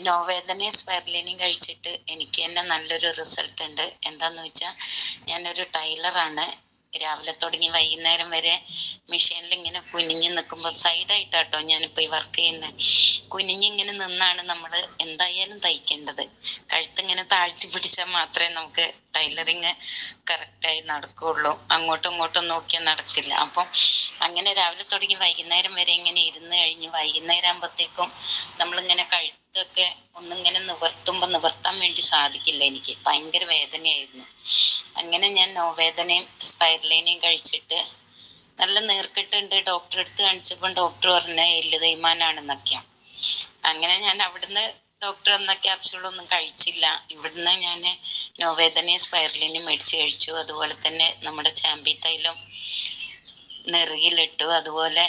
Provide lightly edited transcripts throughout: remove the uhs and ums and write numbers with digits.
നോവേദനയും സ്പൈറലിനെയും കഴിച്ചിട്ട് എനിക്ക് തന്നെ നല്ലൊരു റിസൾട്ട് ഉണ്ട്. എന്താന്ന് വെച്ചാൽ ഞാനൊരു ടൈലറാണ്. രാവിലെ തുടങ്ങി വൈകുന്നേരം വരെ മെഷീനിൽ ഇങ്ങനെ കുനിഞ്ഞ് നിൽക്കുമ്പോൾ സൈഡായിട്ടാട്ടോ ഞാനിപ്പോൾ ഈ വർക്ക് ചെയ്യുന്നത്. കുനിഞ്ഞിങ്ങനെ നിന്നാണ് നമ്മൾ എന്തായാലും തയ്ക്കേണ്ടത്. കഴുത്തിങ്ങനെ താഴ്ത്തി പിടിച്ചാൽ മാത്രമേ നമുക്ക് ടൈലറിങ് കറക്റ്റായി നടക്കുകയുള്ളൂ. അങ്ങോട്ടും ഇങ്ങോട്ടും നോക്കിയാൽ നടക്കില്ല. അപ്പം അങ്ങനെ രാവിലെ തുടങ്ങി വൈകുന്നേരം വരെ ഇങ്ങനെ ഇരുന്ന് കഴിഞ്ഞ് വൈകുന്നേരം ആകുമ്പോഴത്തേക്കും നമ്മളിങ്ങനെ കഴുത്തൊക്കെ ഒന്നിങ്ങനെ നിവർത്താൻ വേണ്ടി സാധിക്കില്ല. എനിക്ക് ഭയങ്കര വേദനയായിരുന്നു. അങ്ങനെ ഞാൻ നോവേദനയും സ്പൈറലിനെയും കഴിച്ചിട്ട് നല്ല നീർക്കെട്ടുണ്ട്. ഡോക്ടറെ അടുത്ത് കാണിച്ചപ്പോൾ ഡോക്ടർ പറഞ്ഞ എല്ല് തേയ്മാനാണെന്നൊക്കെയാണ്. അങ്ങനെ ഞാൻ അവിടുന്ന് ഡോക്ടർ എന്ന ക്യാപ്സ്യൂളൊന്നും കഴിച്ചില്ല. ഇവിടുന്ന് ഞാൻ നോവേദനയും സ്പൈറലിനെയും മേടിച്ച് കഴിച്ചു. അതുപോലെ തന്നെ നമ്മുടെ ചാമ്പി തൈലം നെറുകിലിട്ടു. അതുപോലെ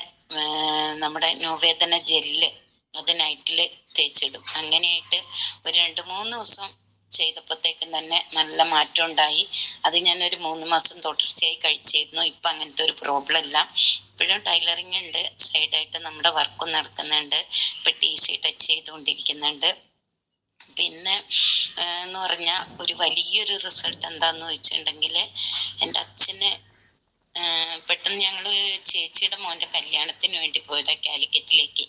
നമ്മുടെ നോവേദന ജെല്ല് അത് നൈറ്റിൽ തേച്ചിടും. അങ്ങനെയായിട്ട് ഒരു 2-3 ദിവസം ചെയ്തപ്പോഴത്തേക്കും തന്നെ നല്ല മാറ്റം ഉണ്ടായി. അത് ഞാനൊരു 3 മാസം തുടർച്ചയായി കഴിച്ചിരുന്നു. ഇപ്പം അങ്ങനത്തെ ഒരു പ്രോബ്ലം ഇല്ല. ഇപ്പോഴും ടൈലറിങ് ഉണ്ട്, സൈഡായിട്ട് നമ്മുടെ വർക്കും നടക്കുന്നുണ്ട്. ഇപ്പം TC ടച്ച് ചെയ്തുകൊണ്ടിരിക്കുന്നുണ്ട്. പിന്നെ എന്ന് പറഞ്ഞാൽ ഒരു വലിയൊരു റിസൾട്ട് എന്താന്ന് വെച്ചിട്ടുണ്ടെങ്കിൽ എൻ്റെ അച്ഛന് പെട്ടെന്ന് ഞങ്ങൾ ചേച്ചിയുടെ മോൻ്റെ കല്യാണത്തിന് വേണ്ടി പോയതാ കാലിക്കറ്റിലേക്ക്.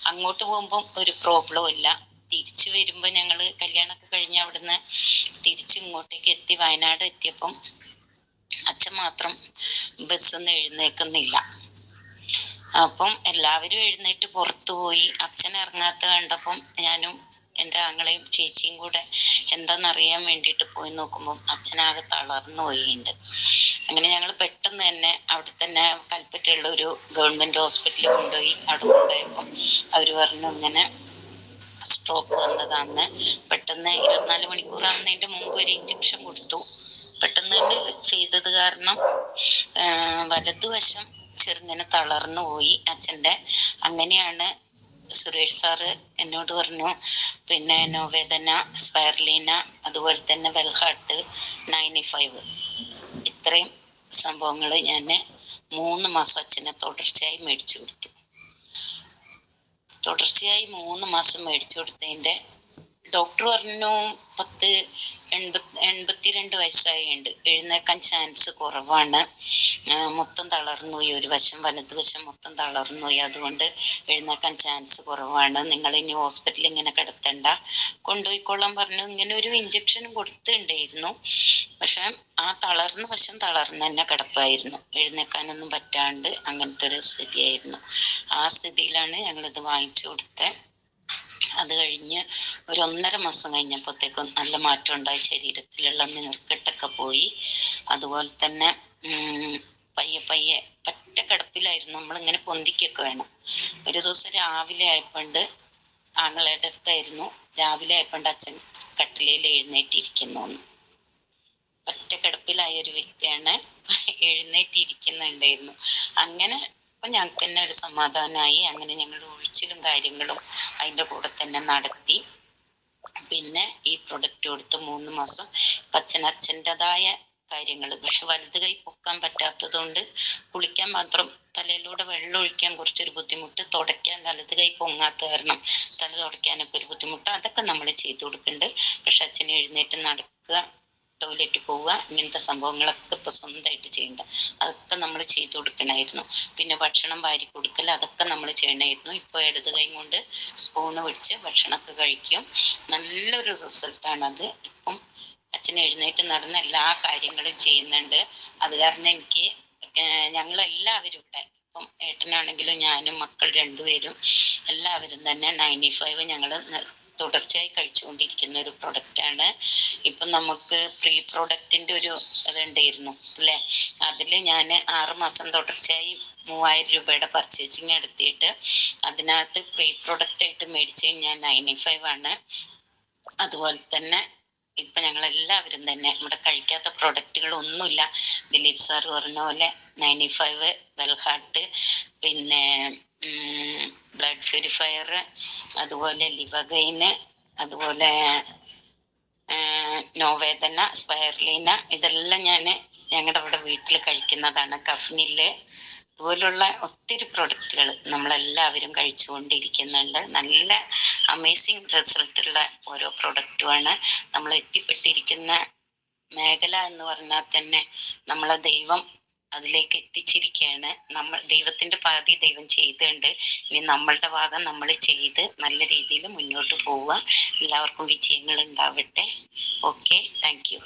അങ്ങോട്ട് പോകുമ്പം ഒരു പ്രോബ്ലവും ഇല്ല. തിരിച്ചു വരുമ്പോൾ ഞങ്ങൾ കല്യാണമൊക്കെ കഴിഞ്ഞ് അവിടുന്ന് തിരിച്ച് ഇങ്ങോട്ടേക്ക് എത്തി. വയനാട് എത്തിയപ്പം അച്ഛൻ മാത്രം ബസ്സിന്ന് എഴുന്നേക്കുന്നില്ല. അപ്പം എല്ലാവരും എഴുന്നേറ്റ് പുറത്തു പോയി. അച്ഛൻ ഇറങ്ങാത്ത കണ്ടപ്പം ഞാനും എൻ്റെ ആങ്ങളെയും ചേച്ചിയും കൂടെ എന്താണെന്നറിയാൻ വേണ്ടിയിട്ട് പോയി നോക്കുമ്പം അച്ഛനാകെ തളർന്നു പോയിട്ടുണ്ട്. അങ്ങനെ ഞങ്ങൾ പെട്ടെന്ന് തന്നെ അവിടെ തന്നെ കൽപ്പറ്റയുള്ള ഒരു ഗവൺമെൻറ് ഹോസ്പിറ്റലിൽ കൊണ്ടുപോയി. അവിടെ കൊണ്ടുപോയപ്പം അവർ പറഞ്ഞു ഇങ്ങനെ സ്ട്രോക്ക് വന്നതാന്ന്. പെട്ടെന്ന് 24 മണിക്കൂറാവുന്നതിൻ്റെ മുമ്പ് ഒരു ഇഞ്ചക്ഷൻ കൊടുത്തു. പെട്ടെന്ന് തന്നെ ചെയ്തത് കാരണം വലതുവശം ചെറുങ്ങനെ തളർന്നു പോയി അച്ഛൻ്റെ. അങ്ങനെയാണ് സുരേഷ് സാറ് എന്നോട് പറഞ്ഞു പിന്നെ നോവേദന, സ്പൈറലീന, അതുപോലെ തന്നെ വെൽഹാർട്ട്, 95 ഇത്രയും സംഭവങ്ങൾ ഞാൻ 3 മാസം അച്ഛനെ തുടർച്ചയായി മേടിച്ചു കൊടുത്തു. തുടർച്ചയായി 3 മാസം മേടിച്ചു കൊടുത്തതിൻ്റെ ഡോക്ടർ പറഞ്ഞു 82 വയസ്സായുണ്ട്, എഴുന്നേക്കാൻ ചാൻസ് കുറവാണ്, മൊത്തം തളർന്നുപോയി, ഒരു വശം വലതുവശം മൊത്തം തളർന്നുപോയി, അതുകൊണ്ട് എഴുന്നേക്കാൻ ചാൻസ് കുറവാണ്, നിങ്ങൾ ഇനി ഹോസ്പിറ്റലിൽ ഇങ്ങനെ കിടത്തണ്ട, കൊണ്ടുപോയിക്കോളാൻ പറഞ്ഞു. ഇങ്ങനെ ഒരു ഇഞ്ചക്ഷനും കൊടുത്തിട്ടുണ്ടായിരുന്നു. പക്ഷെ ആ തളർന്ന വശം തളർന്ന് തന്നെ കിടപ്പായിരുന്നു, എഴുന്നേക്കാനൊന്നും പറ്റാണ്ട് അങ്ങനത്തെ ഒരു സ്ഥിതിയായിരുന്നു. ആ സ്ഥിതിയിലാണ് ഞങ്ങളിത് വാങ്ങിച്ചു കൊടുത്തത്. അത് കഴിഞ്ഞ് ഒരു 1.5 മാസം കഴിഞ്ഞപ്പോഴത്തേക്കും നല്ല മാറ്റം ഉണ്ടായി. ശരീരത്തിലുള്ള നീർക്കെട്ടൊക്കെ പോയി. അതുപോലെ തന്നെ പയ്യെ പറ്റ കിടപ്പിലായിരുന്നു. നമ്മളിങ്ങനെ പൊന്തിക്കൊക്കെ വേണം. ഒരു ദിവസം രാവിലെ ആയപ്പോണ്ട് ആങ്ങളയുടെ അടുത്തായിരുന്നു, രാവിലെ ആയപ്പോണ്ട് അച്ഛൻ കട്ടിലയിൽ എഴുന്നേറ്റിരിക്കുന്നു. ഒറ്റ കിടപ്പിലായ ഒരു വ്യക്തിയാണ്, എഴുന്നേറ്റിരിക്കുന്നുണ്ടായിരുന്നു. അങ്ങനെ അപ്പൊ ഞങ്ങൾക്ക് തന്നെ ഒരു സമാധാനമായി. അങ്ങനെ ഞങ്ങളുടെ ഒഴിച്ചിലും കാര്യങ്ങളും അതിൻ്റെ കൂടെ തന്നെ നടത്തി. പിന്നെ ഈ പ്രൊഡക്റ്റ് കൊടുത്ത് 3 മാസം അച്ഛൻ്റെതായ കാര്യങ്ങൾ. പക്ഷെ വലത് കൈ പൊക്കാൻ പറ്റാത്തത് കൊണ്ട് കുളിക്കാൻ മാത്രം തലയിലൂടെ വെള്ളം ഒഴിക്കാൻ കുറച്ചൊരു ബുദ്ധിമുട്ട്, തുടയ്ക്കാൻ വലത് കൈ പൊങ്ങാത്ത കാരണം തല തുടയ്ക്കാനൊക്കെ ഒരു ബുദ്ധിമുട്ട്. അതൊക്കെ നമ്മൾ ചെയ്തു കൊടുക്കുന്നുണ്ട്. പക്ഷെ അച്ഛന് എഴുന്നേറ്റ് നടക്കുക, ടോയ്ലറ്റിൽ പോവുക, ഇങ്ങനത്തെ സംഭവങ്ങളൊക്കെ ഇപ്പൊ സ്വന്തമായിട്ട് ചെയ്യണ്ട, അതൊക്കെ നമ്മൾ ചെയ്തു കൊടുക്കണമായിരുന്നു. പിന്നെ ഭക്ഷണം വാരി കൊടുക്കൽ, അതൊക്കെ നമ്മൾ ചെയ്യണമായിരുന്നു. ഇപ്പോൾ ഇടത് കൈ കൊണ്ട് സ്പൂണ് പിടിച്ച് ഭക്ഷണമൊക്കെ കഴിക്കും. നല്ലൊരു റിസൾട്ടാണത്. ഇപ്പം അച്ഛൻ എഴുന്നേറ്റ് നടന്ന എല്ലാ കാര്യങ്ങളും ചെയ്യുന്നുണ്ട്. അത് കാരണം എനിക്ക് ഞങ്ങളെല്ലാവരും ഇവിടെ ഇപ്പം ഏട്ടനാണെങ്കിലും ഞാനും മക്കൾ 2 പേരും എല്ലാവരും തന്നെ 95 ഞങ്ങൾ തുടർച്ചയായി കഴിച്ചുകൊണ്ടിരിക്കുന്ന ഒരു പ്രൊഡക്റ്റാണ്. ഇപ്പം നമുക്ക് പ്രീ പ്രൊഡക്റ്റിൻ്റെ ഒരു ഇതുണ്ടായിരുന്നു അല്ലേ, അതിൽ ഞാൻ 6 മാസം തുടർച്ചയായി 3000 രൂപയുടെ പർച്ചേസിങ് നടത്തിയിട്ട് അതിനകത്ത് പ്രീ പ്രൊഡക്റ്റായിട്ട് മേടിച്ചത് ഞാൻ 95 ആണ്. അതുപോലെ തന്നെ ഇപ്പം ഞങ്ങളെല്ലാവരും തന്നെ ഇവിടെ കഴിക്കാത്ത പ്രൊഡക്റ്റുകളൊന്നുമില്ല. ദിലീപ് സാർ പറഞ്ഞ പോലെ 95, വെൽഹാർട്ട്, പിന്നെ ബ്ലഡ് പ്യൂരിഫയർ, അതുപോലെ ലിവഗൈന്, അതുപോലെ നോവേദന, സ്പൈറലീന, ഇതെല്ലാം ഞങ്ങളുടെ ഇവിടെ വീട്ടിൽ കഴിക്കുന്നതാണ്. കഫ്നില് അതുപോലുള്ള ഒത്തിരി പ്രൊഡക്റ്റുകൾ നമ്മളെല്ലാവരും കഴിച്ചുകൊണ്ടിരിക്കുന്നുണ്ട്. നല്ല അമേസിങ് റിസൾട്ടുള്ള ഓരോ പ്രൊഡക്റ്റുമാണ്. നമ്മൾ എത്തിപ്പെട്ടിരിക്കുന്ന മേഖല എന്ന് പറഞ്ഞാൽ തന്നെ നമ്മളെ ദൈവം അതിലേക്ക് എത്തിച്ചിരിക്കുകയാണ്. നമ്മൾ ദൈവത്തിന്റെ പകുതി ദൈവം ചെയ്തിട്ടുണ്ട്. ഇനി നമ്മളുടെ ഭാഗം നമ്മൾ ചെയ്ത് നല്ല രീതിയിൽ മുന്നോട്ട് പോവുക. എല്ലാവർക്കും വിജയങ്ങൾ ഉണ്ടാവട്ടെ. Okay, thank you.